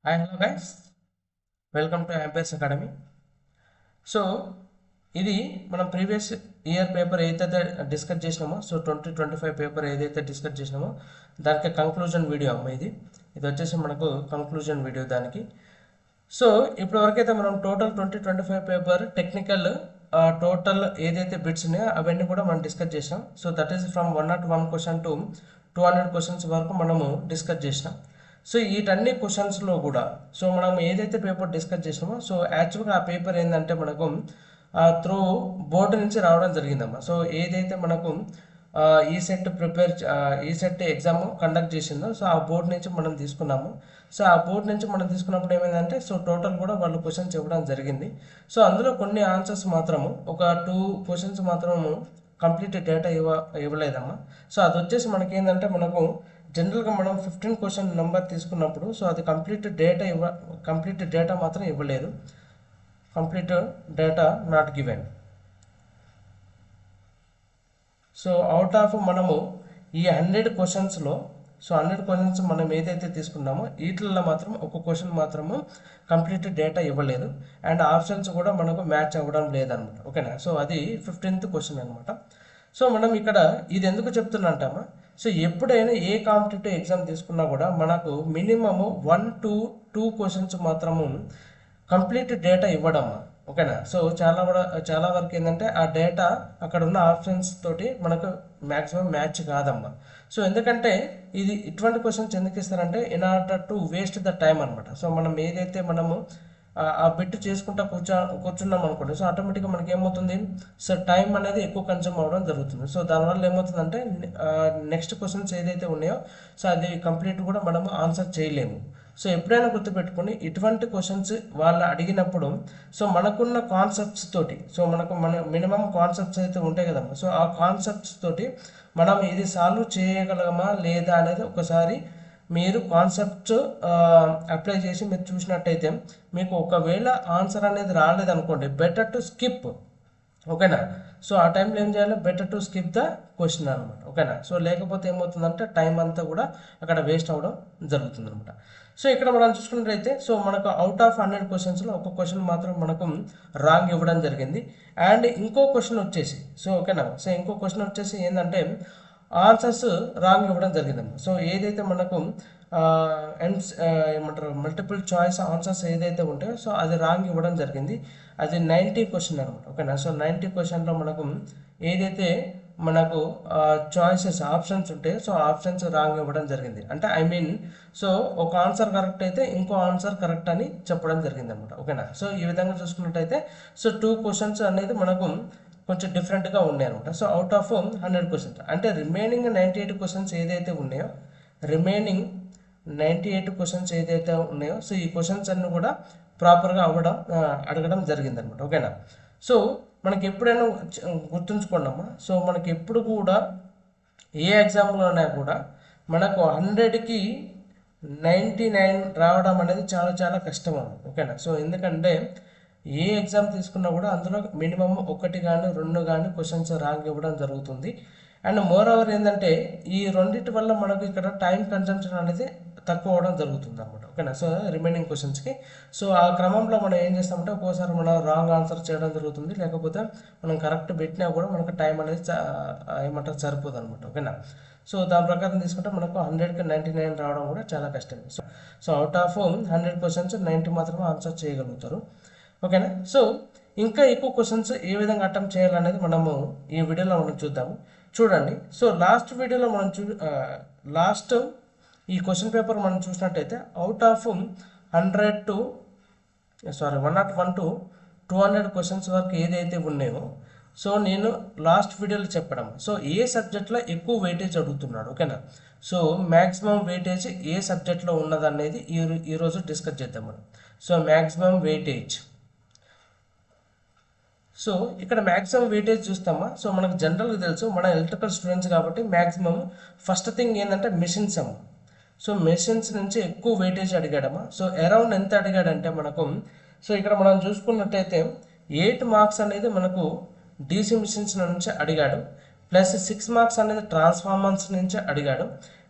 Hi, hello guys. Welcome to Ampers Academy. So ఇది మనం previous year paper ఏదైతే discuss చేసినామో 2025 paper ఏదైతే discuss చేసినామో దానికి కంక్లూజన్ వీడియో అమ్మ ఇది వచ్చేసి మనకు కంక్లూజన్ వీడియో దానికి. సో ఇప్పటి వరకైతే మనం టోటల్ 2025 పేపర్ టెక్నికల్ టోటల్ ఏదైతే బిట్స్ ఉన్నాయో అవన్నీ కూడా మనం డిస్కస్ చేసాం. So that is from 101 question to 200 questions వరకు మనము డిస్కస్ చేసినాం. సో వీటన్ని క్వశ్చన్స్లో కూడా సో మనం ఏదైతే పేపర్ డిస్కస్ చేసినామో సో యాక్చువల్గా ఆ పేపర్ ఏంటంటే మనకు త్రూ బోర్డు నుంచి రావడం జరిగిందమ్మా. సో ఏదైతే మనకు ఈ సెట్ ఎగ్జామ్ కండక్ట్ చేసిందో సో ఆ బోర్డు నుంచి మనం తీసుకున్నాము. సో ఆ బోర్డు నుంచి మనం తీసుకున్నప్పుడు ఏమైందంటే సో టోటల్ కూడా వాళ్ళు క్వశ్చన్స్ ఇవ్వడం జరిగింది. సో అందులో కొన్ని ఆన్సర్స్ మాత్రము ఒక 2 క్వశ్చన్స్ మాత్రము కంప్లీట్ డేటా ఇవ్వలేదమ్మా. సో అది వచ్చేసి మనకి ఏంటంటే మనకు జనరల్గా మనం 15 క్వశ్చన్ నెంబర్ తీసుకున్నప్పుడు సో అది కంప్లీట్ డేటా మాత్రం ఇవ్వలేదు. Complete data not given. So out of మనము ఈ 100 క్వశ్చన్స్లో సో 100 క్వశ్చన్స్ మనం ఏదైతే తీసుకున్నామో వీటిల్లో మాత్రం ఒక క్వశ్చన్ మాత్రము కంప్లీట్ డేటా ఇవ్వలేదు అండ్ ఆప్షన్స్ కూడా మనకు మ్యాచ్ అవ్వడం లేదనమాట. ఓకేనా. సో అది 15th క్వశ్చన్ అనమాట. సో మనం ఇక్కడ ఇది ఎందుకు చెప్తున్నట్టమ్మా, సో ఎప్పుడైనా ఏ కాంపిటేటివ్ ఎగ్జామ్ తీసుకున్నా కూడా మనకు మినిమము 1 to 2 క్వశ్చన్స్ మాత్రము కంప్లీట్ డేటా ఇవ్వడమ్మా. ఓకేనా. సో చాలా వరకు ఏంటంటే ఆ డేటా అక్కడ ఉన్న ఆప్షన్స్ తోటి మనకు మ్యాక్సిమం మ్యాచ్ కాదమ్మా. సో ఎందుకంటే ఇటువంటి క్వశ్చన్స్ ఎందుకు ఇస్తారంటే in order to waste the time అనమాట. సో మనం ఏదైతే మనము ఆ బిట్ చేసుకుంటా కూర్చున్నాం అనుకోండి, సో ఆటోమేటిక్గా మనకి ఏమవుతుంది, సో టైం అనేది ఎక్కువ కన్జ్యూమ్ అవ్వడం జరుగుతుంది. సో దానివల్ల ఏమవుతుందంటే నెక్స్ట్ క్వశ్చన్స్ ఏదైతే ఉన్నాయో సో అది కంప్లీట్ కూడా మనము ఆన్సర్ చేయలేము. సో ఎప్పుడైనా గుర్తుపెట్టుకుని ఇటువంటి క్వశ్చన్స్ వాళ్ళు అడిగినప్పుడు సో మనకున్న కాన్సెప్ట్స్ తోటి సో మన మినిమం కాన్సెప్ట్స్ అయితే ఉంటాయి కదమ్మా. సో ఆ కాన్సెప్ట్స్ తోటి మనం ఇది సాల్వ్ చేయగలమా లేదా అనేది ఒకసారి మీరు కాన్సెప్ట్ అప్లై చేసి మీరు చూసినట్టయితే మీకు ఒకవేళ ఆన్సర్ అనేది రాలేదనుకోండి, బెటర్ టు స్కిప్. ఓకేనా. సో ఆ టైంలో ఏం చేయాలి, better to skip the question అనమాట. ఓకేనా. సో లేకపోతే ఏమవుతుందంటే టైం అంతా కూడా అక్కడ వేస్ట్ అవ్వడం జరుగుతుంది అనమాట. సో ఇక్కడ మనం చూసుకున్నట్లయితే సో మనకు అవుట్ ఆఫ్ 100 క్వశ్చన్స్లో ఒక క్వశ్చన్ మాత్రం మనకు రాంగ్ ఇవ్వడం జరిగింది. అండ్ ఇంకో క్వశ్చన్ వచ్చేసి సో ఓకేనా. సో ఇంకో క్వశ్చన్ వచ్చేసి ఏంటంటే ఆన్సర్స్ రాంగ్ ఇవ్వడం జరిగిందమ్మా. సో ఏదైతే మనకు ఏమంటారు మల్టిపుల్ చాయిస్ ఆన్సర్స్ ఏదైతే ఉంటాయో సో అది రాంగ్ ఇవ్వడం జరిగింది. అది 90 క్వశ్చన్ అనమాట. ఓకేనా. సో 90 క్వశ్చన్లో మనకు ఏదైతే మనకు చాయిసెస్ ఆప్షన్స్ ఉంటాయో సో ఆప్షన్స్ రాంగ్ ఇవ్వడం జరిగింది. అంటే సో ఒక ఆన్సర్ కరెక్ట్ అయితే ఇంకో ఆన్సర్ కరెక్ట్ అని చెప్పడం జరిగింది అనమాట. ఓకేనా. సో ఈ విధంగా చూసుకున్నట్టయితే సో 2 క్వశ్చన్స్ అనేది మనకు కొంచెం డిఫరెంట్గా ఉన్నాయి అనమాట. సో అవుట్ ఆఫ్ 100 క్వశ్చన్స్ అంటే రిమైనింగ్ 98 క్వశ్చన్స్ ఏదైతే ఉన్నాయో సో ఈ క్వశ్చన్స్ అన్ని కూడా ప్రాపర్గా అడగడం జరిగిందనమాట. ఓకేనా. సో మనకి ఎప్పుడైనా గుర్తుంచుకోండి అమ్మా. సో మనకి ఎప్పుడు కూడా ఏ ఎగ్జామ్లోనే కూడా మనకు 100కి 99 రావడం అనేది చాలా చాలా కష్టం అన్నమాట. ఓకేనా. సో ఎందుకంటే ఏ ఎగ్జామ్ తీసుకున్నా కూడా అందులో మినిమం 1 కానీ 2 కానీ క్వశ్చన్స్ రాంగ్ ఇవ్వడం జరుగుతుంది. అండ్ మోర్ ఓవర్ ఏంటంటే ఈ రెండింటి వల్ల మనకు ఇక్కడ టైం కన్సంప్షన్ అనేది తక్కువ అవడం జరుగుతుంది అనమాట. ఓకేనా. సో రిమైనింగ్ క్వశ్చన్స్కి సో ఆ క్రమంలో మనం ఏం చేస్తామంటే ఒక్కోసారి మనం రాంగ్ ఆన్సర్ చేయడం జరుగుతుంది, లేకపోతే మనం కరెక్ట్ పెట్టినా కూడా మనకు టైం అనేది సరిపోదు అనమాట. ఓకేనా. సో దాని ప్రకారం తీసుకుంటే మనకు 100కి 99 రావడం కూడా చాలా కష్టమే. సో అవుట్ ఆఫ్ 100 క్వశ్చన్స్ 90 మాత్రమే ఆన్సర్ చేయగలుగుతారు. ఓకేనా. సో ఇంకా ఎక్కువ క్వశ్చన్స్ ఏ విధంగా అటెంప్ట్ చేయాలనేది మనము ఈ వీడియోలో మనం చూద్దాము. చూడండి. సో లాస్ట్ వీడియోలో మనం లాస్ట్ ఈ క్వశ్చన్ పేపర్ మనం చూసినట్టయితే అవుట్ ఆఫ్ 101 to 200 క్వశ్చన్స్ వరకు ఏదైతే ఉన్నాయో సో నేను లాస్ట్ వీడియోలో చెప్పడం సో ఏ సబ్జెక్ట్లో ఎక్కువ వెయిటేజ్ అడుగుతున్నాడు. ఓకేనా. సో మ్యాక్సిమం వెయిటేజ్ ఏ సబ్జెక్ట్లో ఉన్నదనేది ఈరోజు డిస్కస్ చేద్దాం మనం. So maximum weightage. సో ఇక్కడ మ్యాక్సిమం వెయిటేజ్ చూస్తామా. సో మనకు జనరల్గా తెలుసు మన ఎలక్ట్రికల్ స్టూడెంట్స్ కాబట్టి మ్యాక్సిమం ఫస్ట్ థింగ్ ఏంటంటే మెషిన్స్ అమ్మ. సో మెషిన్స్ నుంచి ఎక్కువ వెయిటేజ్ అడిగాడమ్మా. సో అరౌండ్ ఎంత అడిగాడంటే మనకు సో ఇక్కడ మనం చూసుకున్నట్టయితే 8 మార్క్స్ అనేది మనకు డీసీ మిషన్స్ నుంచి అడిగాడు, ప్లస్ 6 మార్క్స్ అనేది ట్రాన్స్ఫార్మర్స్ నుంచి అడిగాడు,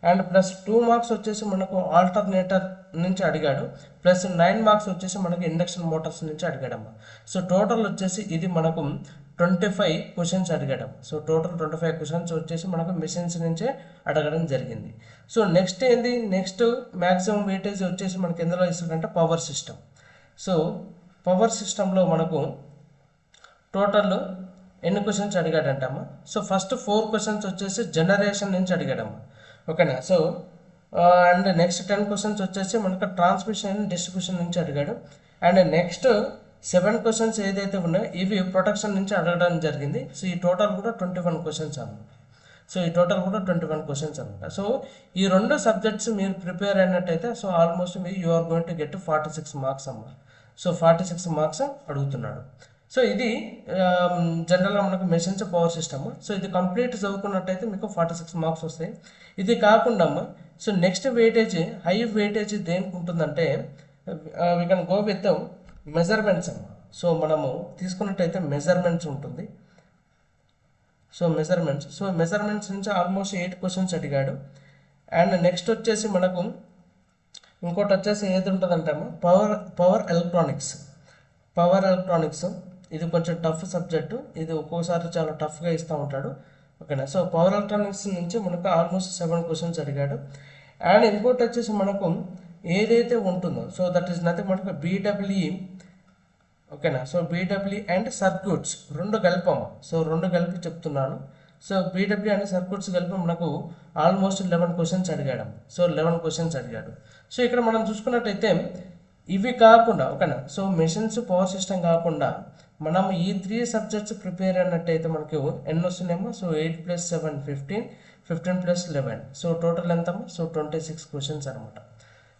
అండ్ ప్లస్ 2 మార్క్స్ వచ్చేసి మనకు ఆల్టర్నేటర్ నుంచి అడిగాడు, ప్లస్ 9 మార్క్స్ వచ్చేసి మనకు ఇండక్షన్ మోటార్స్ నుంచి అడిగాడమ్మా. సో టోటల్ వచ్చేసి ఇది మనకు 25 క్వశ్చన్స్ అడిగాడు. సో టోటల్ 25 క్వశ్చన్స్ వచ్చేసి మనకు మిషన్స్ నుంచే అడగడం జరిగింది. సో నెక్స్ట్ ఏంది, నెక్స్ట్ మ్యాక్సిమం వెయిటేజ్ వచ్చేసి మనకి ఎందులో ఇస్తుందంటే పవర్ సిస్టమ్. సో పవర్ సిస్టంలో మనకు టోటల్ ఎన్ని క్వశ్చన్స్ అడిగాడంటమ్మా. సో ఫస్ట్ 4 క్వశ్చన్స్ వచ్చేసి జనరేషన్ నుంచి అడిగాడమ్మా, ఓకేనా. సో అండ్ నెక్స్ట్ 10 క్వశ్చన్స్ వచ్చేసి మనకు ట్రాన్స్మిషన్ అండ్ డిస్ట్రిబ్యూషన్ నుంచి అడిగాడు. అండ్ నెక్స్ట్ 7 క్వశ్చన్స్ ఏదైతే ఉన్నాయో ఇవి ప్రొటెక్షన్ నుంచి అడగడం జరిగింది. సో ఈ టోటల్ కూడా 21 క్వశ్చన్స్ అన్నమాట. సో ఈ టోటల్ కూడా 21 క్వశ్చన్స్ అనమాట. సో ఈ రెండు సబ్జెక్ట్స్ మీరు ప్రిపేర్ అయినట్టయితే so almost you are going to get 46 marks అమ్మ. సో 46 మార్క్స్ అడుగుతున్నాడు. సో ఇది జనరల్గా మనకు మెషిన్స్ పవర్ సిస్టమ్. సో ఇది కంప్లీట్ చదువుకున్నట్టయితే మీకు 46 మార్క్స్ వస్తాయి. ఇది కాకుండా అమ్మ so next weightage, high weightage దేనికి ఉంటుందంటే we can go with measurements అమ్మ. సో మనము తీసుకున్నట్టయితే మెజర్మెంట్స్ ఉంటుంది. సో మెజర్మెంట్స్ నుంచి ఆల్మోస్ట్ 8 క్వశ్చన్స్ అడిగాడు. అండ్ నెక్స్ట్ వచ్చేసి మనకు ఇంకోటి వచ్చేసి ఏది ఉంటుందంటే పవర్ ఎలక్ట్రానిక్స్. ఇది కొంచెం టఫ్ సబ్జెక్టు, ఇది ఒక్కోసారి చాలా టఫ్గా ఇస్తూ ఉంటాడు, ఓకేనా. సో పవర్ ఎలక్ట్రానిక్స్ నుంచి మనకు ఆల్మోస్ట్ 7 క్వశ్చన్స్ అడిగాడు. అండ్ ఇంకోటి వచ్చేసి మనకు ఏదైతే ఉంటుందో సో దట్ ఈస్ నథింగ్ మనకు బీడబ్ల్యూ, ఓకేనా. సో బీడబ్ల్యూ అండ్ సర్క్యూట్స్ రెండు కలిపమ్మా. సో రెండు కలిపి చెప్తున్నాను. సో బీడబ్ల్యూ అండ్ సర్క్యూట్స్ కలిపి మనకు ఆల్మోస్ట్ 11 క్వశ్చన్స్ అడిగాడు. సో 11 క్వశ్చన్స్ అడిగాడు. సో ఇక్కడ మనం చూసుకున్నట్టయితే ఇవి కాకుండా, ఓకేనా, సో మెషిన్స్ పవర్ సిస్టమ్ కాకుండా మనం ఈ 3 సబ్జెక్ట్స్ ప్రిపేర్ అయినట్టయితే మనకు ఎన్ని వస్తున్నాయేమో. సో 8 + 7 15, 15 + 11 సో టోటల్ ఎంతమ్మా. సో 26 క్వశ్చన్స్ అనమాట.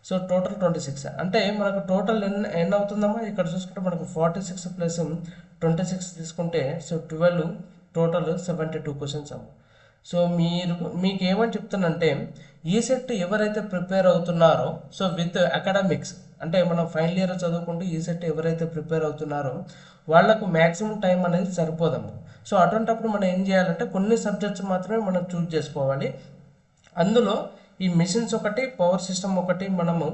సో టోటల్ 26 అంటే మనకు టోటల్ ఎన్ని అవుతుందమ్మా. ఇక్కడ చూసుకుంటే మనకు 46 + 26 తీసుకుంటే సో 12, టోటల్ 72 క్వశ్చన్స్ అమ్మ. సో మీకు ఏమని చెప్తానంటే ఈ సెట్ ఎవరైతే ప్రిపేర్ అవుతున్నారో సో విత్ అకాడమిక్స్ అంటే మనం ఫైనల్ ఇయర్ చదువుకుంటూ ఈ సెట్ ఎవరైతే ప్రిపేర్ అవుతున్నారో వాళ్ళకు మ్యాక్సిమం టైం అనేది సరిపోదమ్మా. సో అటువంటిప్పుడు మనం ఏం చేయాలంటే కొన్ని సబ్జెక్ట్స్ మాత్రమే మనం చూజ్ చేసుకోవాలి. అందులో ఈ మిషన్స్ ఒకటి, పవర్ సిస్టమ్ ఒకటి మనము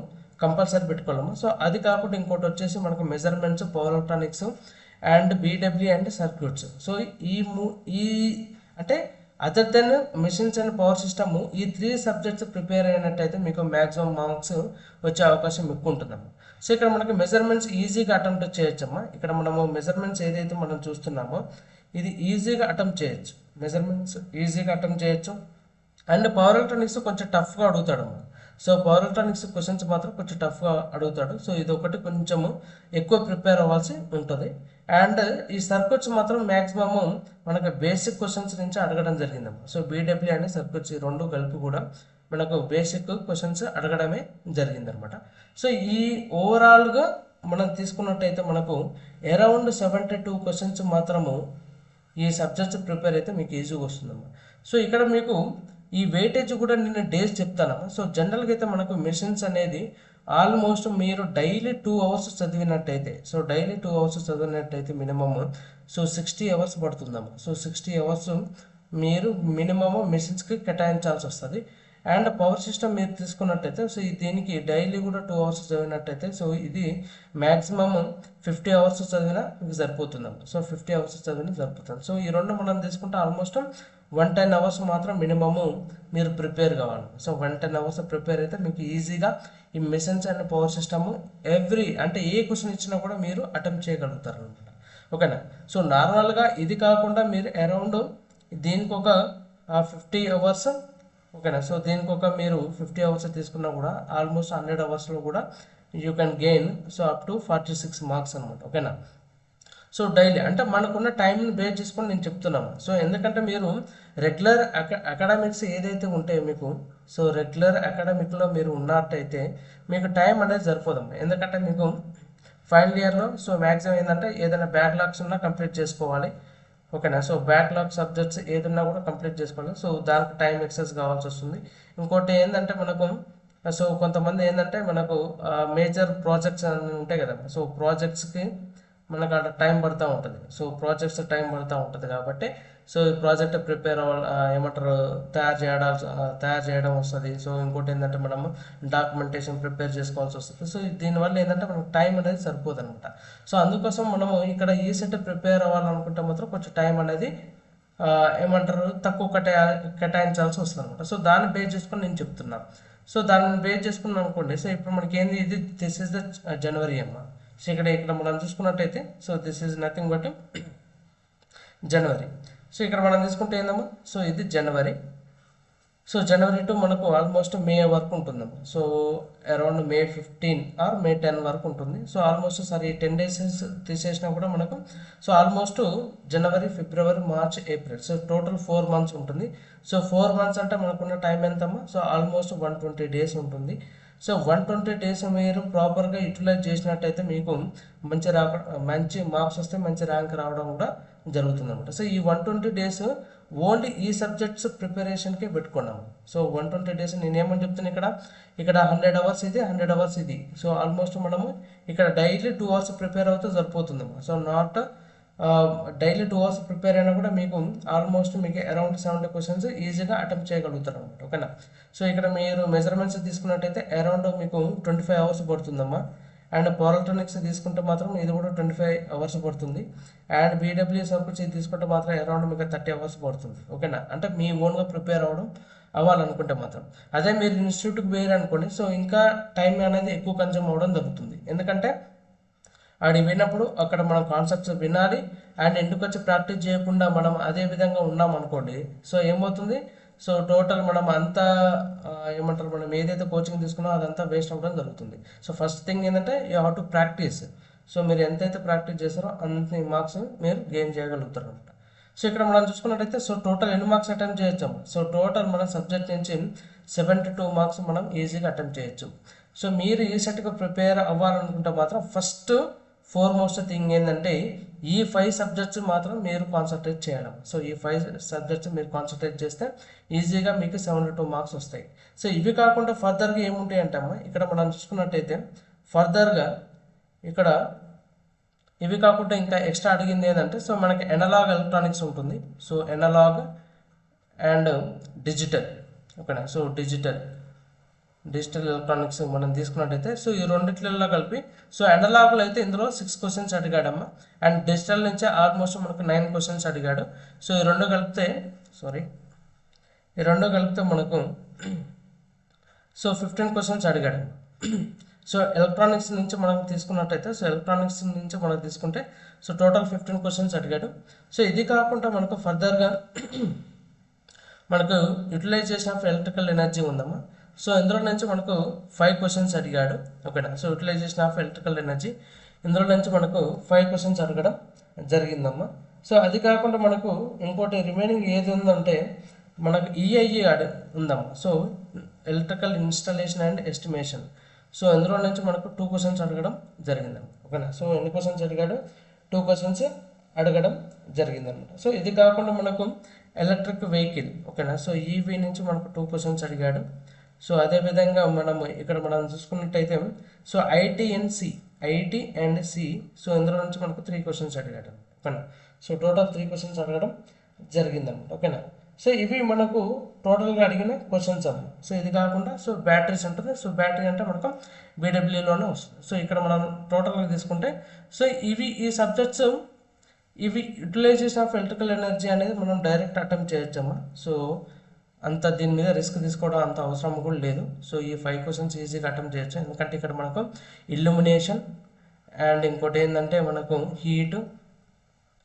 కంపల్సరీ పెట్టుకోవాలము. సో అది కాకుండా ఇంకోటి వచ్చేసి మనకు measurements, power electronics and BW and circuits. So ఈ అంటే other than machines and power system ఈ 3 సబ్జెక్ట్స్ ప్రిపేర్ అయినట్టయితే మీకు మ్యాక్సిమం మార్క్స్ వచ్చే అవకాశం ఎక్కువ ఉంటుందమ్మా. సో ఇక్కడ మనకి మెజర్మెంట్స్ ఈజీగా అటెంప్ట్ చేయొచ్చమ్మా. ఇక్కడ మనము మెజర్మెంట్స్ ఏదైతే మనం చూస్తున్నామో ఇది ఈజీగా అటెంప్ట్ చేయొచ్చు, మెజర్మెంట్స్ ఈజీగా అటెంప్ట్ చేయొచ్చు. అండ్ పవర్ ఎలక్ట్రానిక్స్ కొంచెం టఫ్గా అడుగుతాడు అమ్మా. సో పవర్ ఎలక్ట్రానిక్స్ క్వశ్చన్స్ మాత్రం కొంచెం టఫ్గా అడుగుతాడు. సో ఇది ఒకటి కొంచెము ఎక్కువ ప్రిపేర్ అవ్వాల్సి ఉంటుంది. అండ్ ఈ సర్క్యూట్స్ మాత్రం మ్యాక్సిమము మనకు బేసిక్ క్వశ్చన్స్ నుంచి అడగడం జరిగిందమ్మా. సో బీడబ్ల్యూ అండ్ సర్క్యూట్స్ ఈ రెండు కలిపి కూడా మనకు బేసిక్ క్వశ్చన్స్ అడగడమే జరిగిందనమాట. సో ఈ ఓవరాల్గా మనం తీసుకున్నట్టయితే మనకు అరౌండ్ 72 క్వశ్చన్స్ మాత్రము ఈ సబ్జెక్ట్స్ ప్రిపేర్ అయితే మీకు ఈజీగా వస్తుందమ్మా. సో ఇక్కడ మీకు ఈ వెయిటేజ్ కూడా నేను డేస్ చెప్తానమ్మా. సో జనరల్గా అయితే మనకు మిషన్స్ అనేది ఆల్మోస్ట్ మీరు డైలీ 2 అవర్స్ చదివినట్టయితే సో డైలీ 2 అవర్స్ చదివినట్టయితే మినిమమ్ సో 60 అవర్స్ పడుతుందమ్మా. సో 60 అవర్స్ మీరు మినిమమ్ మిషన్స్కి కేటాయించాల్సి వస్తుంది. అండ్ పవర్ సిస్టమ్ మీరు తీసుకున్నట్టయితే సో దీనికి డైలీ కూడా 2 అవర్స్ చదివినట్టయితే సో ఇది మ్యాక్సిమమ్ 50 అవర్స్ చదివినా మీకు సరిపోతుందమ్మా. సో 50 అవర్స్ చదివినా సరిపోతుంది. సో ఈ రెండు మనం తీసుకుంటే ఆల్మోస్ట్ 110 అవర్స్ మాత్రం మినిమము మీరు ప్రిపేర్ కావాలి. సో 110 అవర్స్ ప్రిపేర్ అయితే మీకు ఈజీగా ఈ మిషన్స్ అండ్ పవర్ సిస్టమ్ అంటే ఏ క్వశ్చన్ ఇచ్చినా కూడా మీరు అటెంప్ట్ చేయగలుగుతారు అనమాట, ఓకేనా. సో నార్మల్గా ఇది కాకుండా మీరు అరౌండ్ దీనికి ఒక 50 అవర్స్, ఓకేనా. సో దీనికి ఒక మీరు 50 అవర్స్ తీసుకున్నా కూడా ఆల్మోస్ట్ 100 అవర్స్లో కూడా you can gain so up to 46 marks అనమాట, ఓకేనా. సో డైలీ అంటే మనకున్న టైంని బేస్ చేసుకొని నేను చెప్తున్నాను. సో ఎందుకంటే మీరు రెగ్యులర్ అకాడమిక్స్ ఏదైతే ఉంటాయో మీకు సో రెగ్యులర్ అకాడమిక్లో మీరు ఉన్నట్టయితే మీకు టైం అనేది సరిపోదమ్మా. ఎందుకంటే మీకు ఫైనల్ ఇయర్లో సో మ్యాక్సిమం ఏంటంటే ఏదైనా బ్యాక్లాగ్స్ ఉన్నా కంప్లీట్ చేసుకోవాలి, ఓకేనా. సో బ్యాక్లాగ్ సబ్జెక్ట్స్ ఏదన్నా కూడా కంప్లీట్ చేసుకోవాలి. సో దానికి టైం ఎక్సెస్ కావాల్సి వస్తుంది. ఇంకోటి ఏంటంటే మనకు సో కొంతమంది ఏంటంటే మనకు మేజర్ ప్రాజెక్ట్స్ అని ఉంటాయి కదా. సో ప్రాజెక్ట్స్కి మనకు అక్కడ టైం పడుతూ ఉంటుంది. సో ప్రాజెక్ట్స్ టైం పడుతూ ఉంటుంది కాబట్టి సో ఈ ప్రాజెక్ట్ ప్రిపేర్ ఏమంటారు తయారు చేయడం వస్తుంది. సో ఇంకోటి ఏంటంటే మనము డాక్యుమెంటేషన్ ప్రిపేర్ చేసుకోవాల్సి వస్తుంది. సో దీనివల్ల ఏంటంటే మనకు టైం అనేది సరిపోదు అనమాట. సో అందుకోసం మనము ఇక్కడ ఈ సెట్ ప్రిపేర్ అవ్వాలనుకుంటే మాత్రం కొంచెం టైం అనేది ఏమంటారు తక్కువ కేటాయించాల్సి వస్తుంది అనమాట. సో దాన్ని బేస్ చేసుకొని నేను చెప్తున్నాను. సో దాన్ని బేస్ చేసుకున్నాం అనుకోండి. సో ఇప్పుడు మనకి ఏంది, ఇది దిస్ ఇస్ ద జనవరి అమ్మ. సో ఇక్కడ మనం చూసుకున్నట్టయితే so this is nothing but January. So ఇక్కడ మనం తీసుకుంటే ఏందమ్మా, సో ఇది జనవరి. సో జనవరి టు మనకు ఆల్మోస్ట్ మే వరకు ఉంటుందమ్మా. సో అరౌండ్ మే 15 ఆర్ మే 10 వరకు ఉంటుంది. సో ఆల్మోస్ట్ సరే 10 days తీసేసినా కూడా మనకు సో ఆల్మోస్ట్ జనవరి, ఫిబ్రవరి, March, April, so total 4 months ఉంటుంది. సో 4 months అంటే మనకున్న టైం ఎంతమ్మా, సో ఆల్మోస్ట్ 120 days ఉంటుంది. సో 120 days మీరు ప్రాపర్గా యూటిలైజ్ చేసినట్టయితే మీకు మంచి మార్క్స్ వస్తే మంచి ర్యాంక్ రావడం కూడా జరుగుతుంది అనమాట. సో ఈ 120 days ఓన్లీ ఈ సబ్జెక్ట్స్ ప్రిపరేషన్కే పెట్టుకున్నాము. సో 120 days నేనేమని చెప్తాను, ఇక్కడ 100 hours ఇది, 100 hours ఇది. సో ఆల్మోస్ట్ మనము ఇక్కడ డైలీ 2 hours ప్రిపేర్ అవుతూ సరిపోతుందమ్మా. So not daily 2 hours prepare అయినా కూడా మీకు ఆల్మోస్ట్ మీకు అరౌండ్ 70 questions ఈజీగా అటెంప్ట్ చేయగలుగుతారు అనమాట. ఓకేనా. సో ఇక్కడ మీరు మెజర్మెంట్స్ తీసుకున్నట్టయితే అరౌండ్ మీకు 25 hours పడుతుందమ్మా. అండ్ పాలిటెక్నిక్స్ తీసుకుంటే మాత్రం ఇది కూడా 25 hours పడుతుంది. అండ్ బీడబ్ల్యూఎస్ వరకు తీసుకుంటే మాత్రం అరౌండ్ మీకు 30 hours పడుతుంది. ఓకేనా. అంటే మీ ఓన్గా ప్రిపేర్ అవ్వాలనుకుంటే మాత్రం. అదే మీరు ఇన్స్టిట్యూట్కి వేరు అనుకోండి, సో ఇంకా టైం అనేది ఎక్కువ కన్జ్యూమ్ అవ్వడం జరుగుతుంది. ఎందుకంటే ఆడికి పోయినప్పుడు అక్కడ మనం కాన్సెప్ట్స్ వినాలి అండ్ ఇంటికి వచ్చి ప్రాక్టీస్ చేయకుండా మనం అదే విధంగా ఉన్నాం అనుకోండి, సో ఏమవుతుంది, సో టోటల్ మనం అంతా ఏమంటారు, మనం ఏదైతే కోచింగ్ తీసుకున్నామో అదంతా వేస్ట్ అవ్వడం జరుగుతుంది. సో ఫస్ట్ థింగ్ ఏంటంటే you have to practice. So మీరు ఎంతైతే ప్రాక్టీస్ చేస్తారో అన్ని మార్క్స్ మీరు గెయిన్ చేయగలుగుతారు అనమాట. సో ఇక్కడ మనం చూసుకున్నట్టయితే సో టోటల్ ఎన్ని మార్క్స్ అటెంప్ట్ చేయొచ్చాము, సో టోటల్ మన సబ్జెక్ట్ నుంచి 72 మార్క్స్ మనం ఈజీగా అటెంప్ట్ చేయొచ్చు. సో మీరు ఈ సెట్కి ప్రిపేర్ అవ్వాలనుకుంటే మాత్రం ఫస్ట్ ఫోర్మోస్ట్ థింగ్ ఏంటంటే ఈ 5 subjects మాత్రం మీరు కాన్సన్ట్రేట్ చేయడం. సో ఈ 5 subjects మీరు కాన్సన్ట్రేట్ చేస్తే ఈజీగా మీకు 72 మార్క్స్ వస్తాయి. సో ఇవి కాకుండా ఫర్దర్గా ఏముంటాయి అంటే అమ్మా, ఇక్కడ మనం చూసుకున్నట్టయితే ఫర్దర్గా ఇక్కడ ఇవి కాకుండా ఇంకా ఎక్స్ట్రా అడిగింది ఏంటంటే సో మనకి ఎనలాగ్ ఎలక్ట్రానిక్స్ ఉంటుంది. So analogue and digital. ఓకేనా. సో డిజిటల్ ఎలక్ట్రానిక్స్ మనం తీసుకున్నట్టయితే సో ఈ రెండిట్లలో కలిపి సో అనలాగ్లో అయితే ఇందులో 6 questions అడిగాడమ్మా. అండ్ డిజిటల్ నుంచి ఆల్మోస్ట్ మనకు 9 questions అడిగాడు. సో ఈ రెండు కలిపితే మనకు సో 15 questions అడిగాడు. సో ఎలక్ట్రానిక్స్ నుంచి మనం తీసుకున్నట్టయితే సో ఎలక్ట్రానిక్స్ నుంచి మనం తీసుకుంటే సో టోటల్ 15 questions అడిగాడు. సో ఇది కాకుండా మనకు ఫర్దర్గా మనకు యూటిలైజేషన్ ఆఫ్ ఎలక్ట్రికల్ ఎనర్జీ ఉందమ్మా. సో ఇందులో నుంచి మనకు 5 questions అడిగాడు. ఓకేనా. So utilization of electrical energy ఇందులో నుంచి మనకు 5 questions అడగడం జరిగిందమ్మా. సో అది కాకుండా మనకు ఇంకోటి రిమైనింగ్ ఏది ఉందంటే మనకు ఈఐఈ ఉందమ్మా. So electrical installation and estimation. So ఇందులో నుంచి మనకు 2 questions అడగడం జరిగిందమ్మా. ఓకేనా. సో ఎన్ని questions అడిగాడు, 2 questions అడగడం జరిగిందన్నమాట. సో ఇది కాకుండా మనకు ఎలక్ట్రిక్ వెహికల్. ఓకేనా. సో ఈవీ నుంచి మనకు 2 questions అడిగాడు. సో అదేవిధంగా మనం చూసుకున్నట్టయితే so IT and C so ఇందులో నుంచి మనకు 3 questions అడిగాడు. ఓకేనా. సో టోటల్ 3 questions అడగడం జరిగిందన్నమాట. ఓకేనా. సో ఇవి మనకు టోటల్గా అడిగిన క్వశ్చన్స్ అమ్మ. సో ఇది కాకుండా సో బ్యాటరీస్ ఉంటుంది. సో బ్యాటరీ అంటే మనకు బీడబ్ల్యూలోనే వస్తుంది. సో ఇక్కడ మనం టోటల్గా తీసుకుంటే సో ఈ సబ్జెక్ట్స్ ఇవి యూటిలైజేషన్ ఆఫ్ ఎలక్ట్రికల్ ఎనర్జీ అనేది మనం డైరెక్ట్ అటెంప్ట్ చేయొచ్చమ్మా. సో అంత దీని మీద రిస్క్ తీసుకోవడం అంత అవసరం కూడా లేదు. సో ఈ 5 questions ఈజీగా అటెంప్ట్ చేయొచ్చు. ఎందుకంటే ఇక్కడ మనకు ఇల్యూమినేషన్ అండ్ ఇంకోటి ఏంటంటే మనకు హీట్,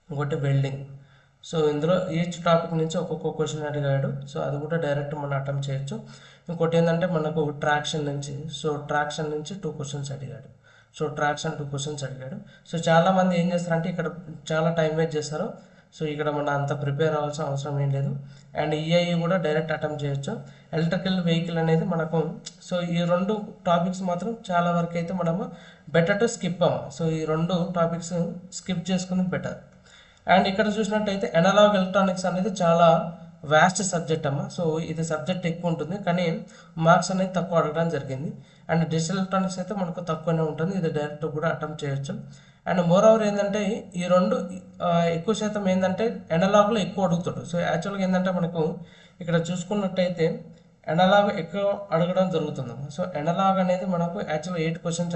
ఇంకోటి వెల్డింగ్. సో ఇందులో ఈచ్ టాపిక్ నుంచి ఒక్కొక్క క్వశ్చన్ అడిగాడు. సో అది కూడా డైరెక్ట్ మనం అటెంప్ట్ చేయొచ్చు. ఇంకోటి ఏంటంటే మనకు ట్రాక్షన్ నుంచి 2 questions అడిగాడు. సో ట్రాక్షన్ 2 questions అడిగాడు. సో చాలామంది ఏం చేస్తారంటే ఇక్కడ చాలా టైం వేస్ట్ చేస్తారు. సో ఇక్కడ మనం అంత ప్రిపేర్ అవ్వాల్సిన అవసరం ఏం లేదు. అండ్ ఈఐఈ కూడా డైరెక్ట్ అటెంప్ట్ చేయొచ్చు. ఎలక్ట్రికల్ వెహికల్ అనేది మనకు సో ఈ 2 టాపిక్స్ మాత్రం చాలా వరకు అయితే మనము బెటర్ టు స్కిప్ అమ్మ. సో ఈ 2 టాపిక్స్ స్కిప్ చేసుకుని బెటర్. అండ్ ఇక్కడ చూసినట్టయితే అనలాగ్ ఎలక్ట్రానిక్స్ అనేది చాలా వ్యాస్ట్ సబ్జెక్ట్ అమ్మ. సో ఇది సబ్జెక్ట్ ఎక్కువ ఉంటుంది కానీ మార్క్స్ అనేది తక్కువ అడగడం జరిగింది. అండ్ డిజిటల్ ఎలక్ట్రానిక్స్ అయితే మనకు తక్కువనే ఉంటుంది. ఇది డైరెక్ట్ కూడా అటెంప్ట్ చేయొచ్చు. అండ్ మోర్ ఓవర్ ఏంటంటే ఈ రెండు ఎక్కువ శాతం ఏంటంటే ఎనలాగ్లో ఎక్కువ అడుగుతాడు. సో యాక్చువల్గా ఏంటంటే మనకు ఇక్కడ చూసుకున్నట్టయితే ఎనలాగ్ ఎక్కువ అడగడం జరుగుతుంది. సో ఎనలాగ్ అనేది మనకు యాక్చువల్గా 8 క్వశ్చన్స్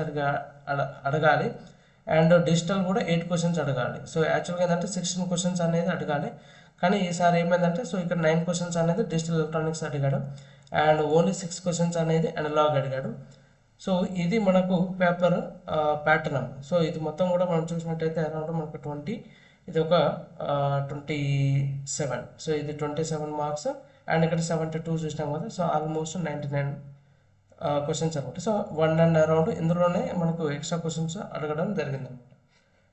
అడగాలి అండ్ డిజిటల్ కూడా 8 క్వశ్చన్స్ అడగాలి. సో యాక్చువల్గా ఏంటంటే 16 క్వశ్చన్స్ అనేది అడగాలి. కానీ ఈసారి ఏమైందంటే సో ఇక్కడ 9 క్వశ్చన్స్ అనేది డిజిటల్ ఎలక్ట్రానిక్స్ అడిగాడు అండ్ ఓన్లీ 6 క్వశ్చన్స్ అనేది అనలాగ్ అడిగాడు. సో ఇది మనకు పేపర్ ప్యాటర్న్. సో ఇది మొత్తం కూడా మనం చూసినట్టయితే అరౌండ్ మనకు 20, ఇది ఒక 27. సో ఇది 27 మార్క్స్ అండ్ ఇక్కడ 72 చూసినాం కదా. సో ఆల్మోస్ట్ 99 క్వశ్చన్స్ అనమాట. సో 1 అరౌండ్ ఇందులోనే మనకు ఎక్స్ట్రా క్వశ్చన్స్ అడగడం జరిగిందనమాట.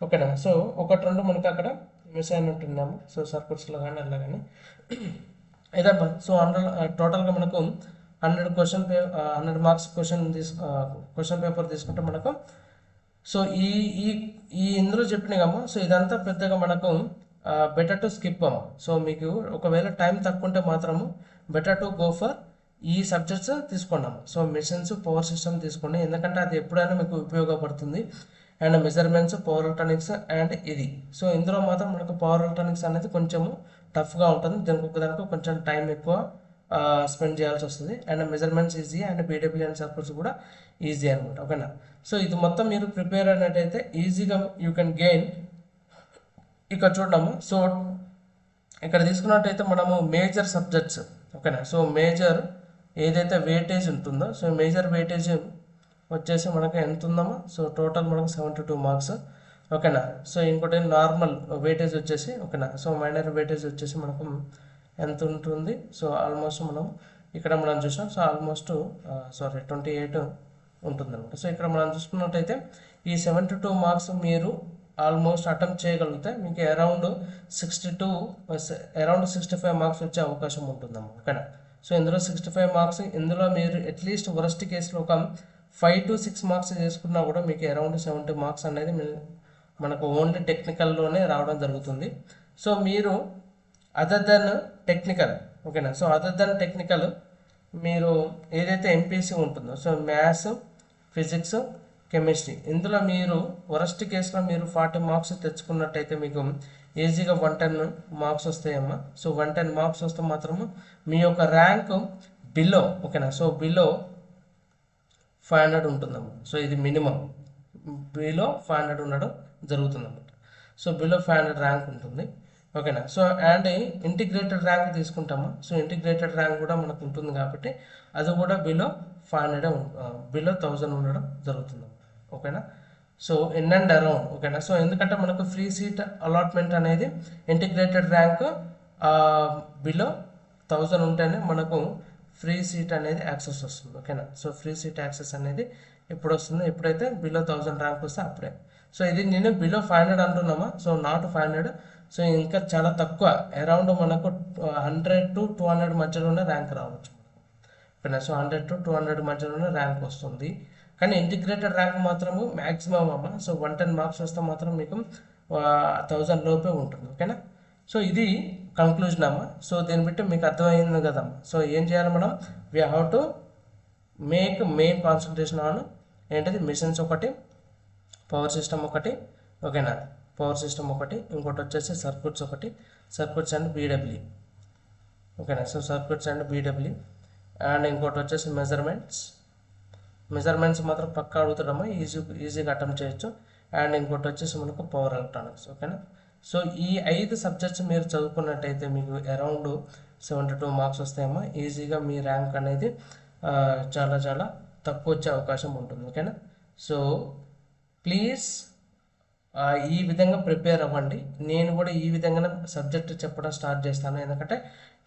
ఓకేనా. సో ఒకటి రెండు మనకు అక్కడ మిస్ అయినట్టున్నాము. సో సర్క్యూట్స్లో కానీ అలా కానీ ఇదమ్మా. సో టోటల్గా మనకు 100 మార్క్స్ క్వశ్చన్ పేపర్ తీసుకుంటే మనకు సో ఈ ఈ ఈ ఇందులో చెప్పినాము. సో ఇదంతా పెద్దగా మనకు బెటర్ టు స్కిప్ అమ్మ. సో మీకు ఒకవేళ టైం తక్కువ ఉంటే మాత్రము బెటర్ టు గో ఫర్ ఈ సబ్జెక్ట్స్ తీసుకున్నాము. సో మిషన్స్, పవర్ సిస్టమ్ తీసుకోండి, ఎందుకంటే అది ఎప్పుడైనా మీకు ఉపయోగపడుతుంది. And measurements, power electronics and ఇది. సో ఇందులో మాత్రం మనకు పవర్ ఎలక్ట్రానిక్స్ అనేది కొంచెము టఫ్గా ఉంటుంది. దానికి కొంచెం టైం ఎక్కువ స్పెండ్ చేయాల్సి వస్తుంది. And measurements easy and BW and circuits కూడా ఈజీ అనమాట. ఓకేనా. సో ఇది మొత్తం మీరు ప్రిపేర్ అయినట్టయితే ఈజీగా యూ కెన్ గెయిన్. ఇక్కడ చూడము. సో ఇక్కడ తీసుకున్నట్టయితే మనము మేజర్ సబ్జెక్ట్స్. ఓకేనా. సో మేజర్ ఏదైతే వెయిటేజ్ ఉంటుందో సో మేజర్ వెయిటేజ్ వచ్చేసి మనకు ఎంత ఉందమ్మా. సో టోటల్ మనకు 72 మార్క్స్. ఓకేనా. సో ఇంకోటి నార్మల్ వెయిటేజ్ వచ్చేసి ఓకేనా. సో మైనర్ వెయిటేజ్ వచ్చేసి మనకు ఎంత ఉంటుంది. సో ఆల్మోస్ట్ ఇక్కడ మనం చూసాం. సో ఆల్మోస్ట్ 28 ఉంటుందన్నమాట. సో ఇక్కడ మనం చూసుకున్నట్టయితే ఈ 72 మార్క్స్ మీరు ఆల్మోస్ట్ అటెంప్ట్ చేయగలిగితే మీకు అరౌండ్ 65 మార్క్స్ వచ్చే అవకాశం ఉంటుందమ్మా. ఓకేనా. సో ఇందులో 65 మార్క్స్, ఇందులో మీరు అట్లీస్ట్ వరస్ట్ కేసులో ఒక 5 to 6 మార్క్స్ చేసుకున్నా కూడా మీకు అరౌండ్ 70 మార్క్స్ అనేది మనకు ఓన్లీ టెక్నికల్లోనే రావడం జరుగుతుంది. సో మీరు అదర్ దెన్ టెక్నికల్ ఓకేనా. సో అదర్ దెన్ టెక్నికల్ మీరు ఏదైతే ఎంపీసీ ఉంటుందో సో మ్యాథ్స్, ఫిజిక్స్, కెమిస్ట్రీ ఇందులో మీరు వరస్ట్ కేసులో మీరు 40 మార్క్స్ తెచ్చుకున్నట్టయితే మీకు ఈజీగా 110 మార్క్స్ వస్తాయమ్మా. సో 110 మార్క్స్ వస్తే మాత్రము మీ యొక్క ర్యాంక్ బిలో ఓకేనా. సో బిలో 500 ఉంటుందమ్మా. సో ఇది మినిమం బిలో 500 ఉండడం జరుగుతుందన్నమాట. సో బిలో 500 ర్యాంక్ ఉంటుంది. ఓకేనా. సో అండ్ ఇంటిగ్రేటెడ్ ర్యాంక్ తీసుకుంటాము. సో ఇంటిగ్రేటెడ్ ర్యాంక్ కూడా మనకు ఉంటుంది కాబట్టి అది కూడా బిలో 1000 ఉండడం జరుగుతుంది. ఓకేనా. సో ఇన్ అండ్ అరౌండ్ ఓకేనా. సో ఎందుకంటే మనకు ఫ్రీ సీట్ అలాట్మెంట్ అనేది ఇంటిగ్రేటెడ్ ర్యాంక్ బిలో 1000 ఉంటేనే మనకు ఫ్రీ సీట్ అనేది యాక్సెస్ వస్తుంది. ఓకేనా. సో ఫ్రీ సీట్ యాక్సెస్ అనేది ఎప్పుడు వస్తుంది, ఎప్పుడైతే బిలో 1000 ర్యాంక్ వస్తే అప్పుడే. సో ఇది నేను బిలో 500 అంటున్నామా. So not 500. సో ఇంకా చాలా తక్కువ అరౌండ్ మనకు 100 to 200 మధ్యలోనే ర్యాంక్ రావచ్చు. ఓకేనా. సో 100 to 200 మధ్యలోనే ర్యాంక్ వస్తుంది. కానీ ఇంటిగ్రేటెడ్ ర్యాంక్ మాత్రము మ్యాక్సిమం అమ్మ. సో 110 మార్క్స్ వస్తే మాత్రం మీకు 1000 లోపే ఉంటుంది. ఓకేనా. సో ఇది కంక్లూజన్ అమ్మ. సో దీన్ని బట్టి మీకు అర్థమైంది కదమ్మా. సో ఏం చేయాలి మనం, we have to make main concentration on ఏంటిది మిషన్స్ ఒకటి, పవర్ సిస్టమ్ ఒకటి. ఓకేనా. పవర్ సిస్టమ్ ఒకటి, ఇంకోటి వచ్చేసి సర్క్యూట్స్ ఒకటి, సర్క్యూట్స్ అండ్ బీడబ్ల్యూ. ఓకేనా. So circuits and BW and ఇంకోటి వచ్చేసి మెజర్మెంట్స్ మాత్రం పక్కా అడుగుతాడమ్మా, ఈజీగా అటెంప్ట్ చేయొచ్చు. అండ్ ఇంకోటి వచ్చేసి మనకు పవర్ ఎలక్ట్రానిక్స్. ఓకేనా. సో ఈ 5 సబ్జెక్ట్స్ మీరు చదువుకున్నట్టయితే మీకు అరౌండ్ 72 మార్క్స్ వస్తాయమ్మా. ఈజీగా మీ ర్యాంక్ అనేది చాలా చాలా తక్కువ వచ్చే అవకాశం ఉంటుంది. ఓకేనా. సో ప్లీజ్ ఈ విధంగా ప్రిపేర్ అవ్వండి. నేను కూడా ఈ విధంగా సబ్జెక్ట్ చెప్పడం స్టార్ట్ చేస్తాను. ఎందుకంటే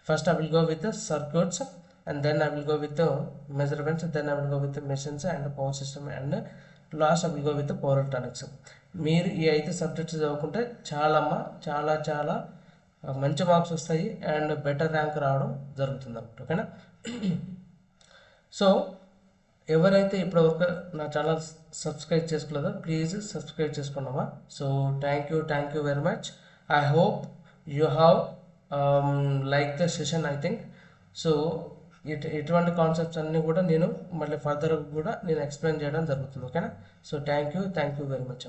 first I will go with circuits and then I will go with the measurements, then I will go with the machines and power system and last I will go with the power electronics. మీరు ఈ 5 subjects చదువుకుంటే చాలా మంచి marks వస్తాయి and better rank రావడం జరుగుతుంది అన్నమాట. ఓకేనా. సో ఎవరైతే ఇప్పటివరకు నా ఛానల్ సబ్స్క్రైబ్ చేసుకోలేదో ప్లీజ్ సబ్స్క్రైబ్ చేసుకున్నామా. So thank you very much. I hope you have like the session. I think so ఇటువంటి కాన్సెప్ట్స్ అన్నీ కూడా నేను మళ్ళీ ఫర్దర్ కూడా నేను ఎక్స్ప్లెయిన్ చేయడం జరుగుతుంది. ఓకేనా. So thank you very much.